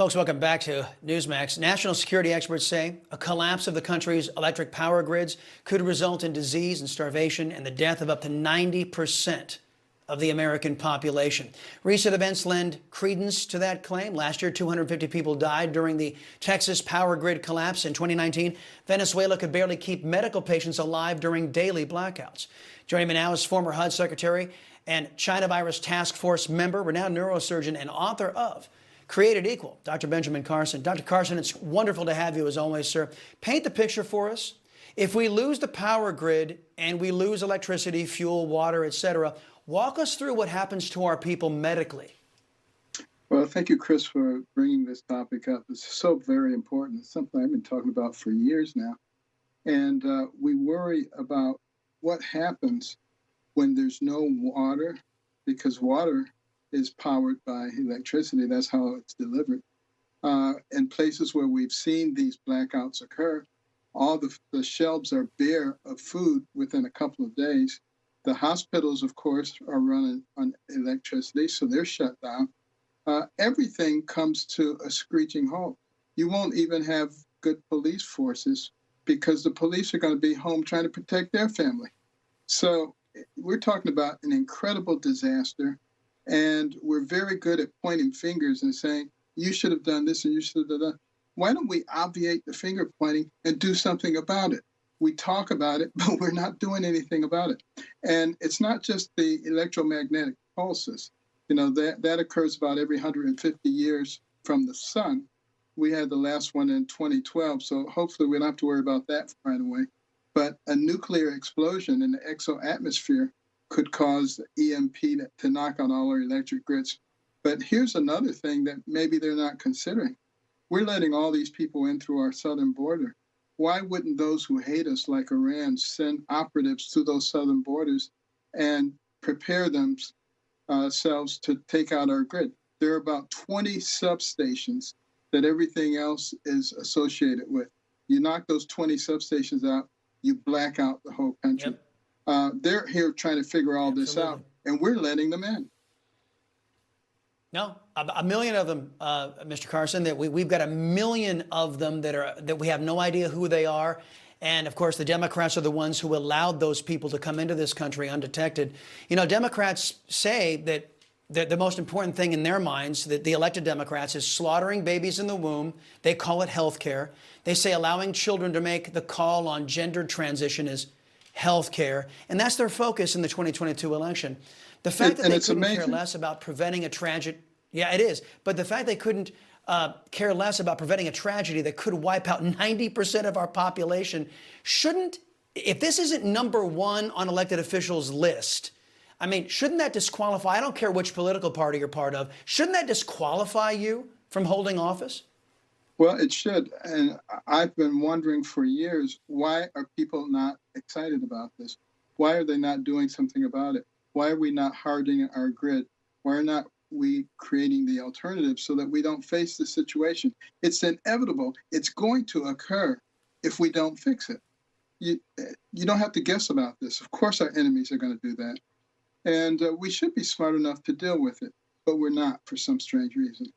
Folks, welcome back to Newsmax. National security experts say a collapse of the country's electric power grids could result in disease and starvation and the death of up to 90% of the American population. Recent events lend credence to that claim. Last year, 250 people died during the Texas power grid collapse. In 2019, Venezuela could barely keep medical patients alive during daily blackouts. Joining me now is former HUD Secretary and China Virus Task Force member, renowned neurosurgeon, and author of Created Equal, Dr. Benjamin Carson. Dr. Carson, it's wonderful to have you as always, sir. Paint the picture for us. If we lose the power grid and we lose electricity, fuel, water, etc., walk us through what happens to our people medically. Well, thank you, Chris, for bringing this topic up. It's so very important. It's something I've been talking about for years now. And we worry about what happens when there's no water, because water is powered by electricity. That's how it's delivered. In places where we've seen these blackouts occur, all the shelves are bare of food within a couple of days. The hospitals, of course, are running on electricity, so they're shut down. Everything comes to a screeching halt. You won't even have good police forces because the police are going to be home trying to protect their family. So we're talking about an incredible disaster. And we're very good at pointing fingers and saying, you should have done this and you should have done that. Why don't we obviate the finger pointing and do something about it? We talk about it, but we're not doing anything about it. And it's not just the electromagnetic pulses. You know, that occurs about every 150 years from the sun. We had the last one in 2012, so hopefully we don't have to worry about that right away. But a nuclear explosion in the exoatmosphere could cause EMP to knock on all our electric grids. But here's another thing that maybe they're not considering. We're letting all these people in through our southern border. Why wouldn't those who hate us, like Iran, send operatives to those southern borders and prepare themselves to take out our grid? There are about 20 substations that everything else is associated with. You knock those 20 substations out, you black out the whole country. Yep. They're here trying to figure all this out, and we're letting them in. No, a million of them, Mr. Carson. That we've got a million of them that we have no idea who they are, and of course the Democrats are the ones who allowed those people to come into this country undetected. You know, Democrats say that the most important thing in their minds, that the elected Democrats, is slaughtering babies in the womb. They call it health care. They say allowing children to make the call on gender transition is health care, and that's their focus in the 2022 election. The fact that they couldn't care less about preventing a tragedy, yeah, it is, but the fact they couldn't care less about preventing a tragedy that could wipe out 90% of our population shouldn't, if this isn't number one on elected officials' list, I mean, shouldn't that disqualify, I don't care which political party you're part of, shouldn't that disqualify you from holding office? Well, it should. And I've been wondering for years, why are people not excited about this? Why are they not doing something about it? Why are we not hardening our grid? Why are not we creating the alternatives so that we don't face the situation? It's inevitable. It's going to occur if we don't fix it. You don't have to guess about this. Of course, our enemies are going to do that. And we should be smart enough to deal with it, but we're not for some strange reason.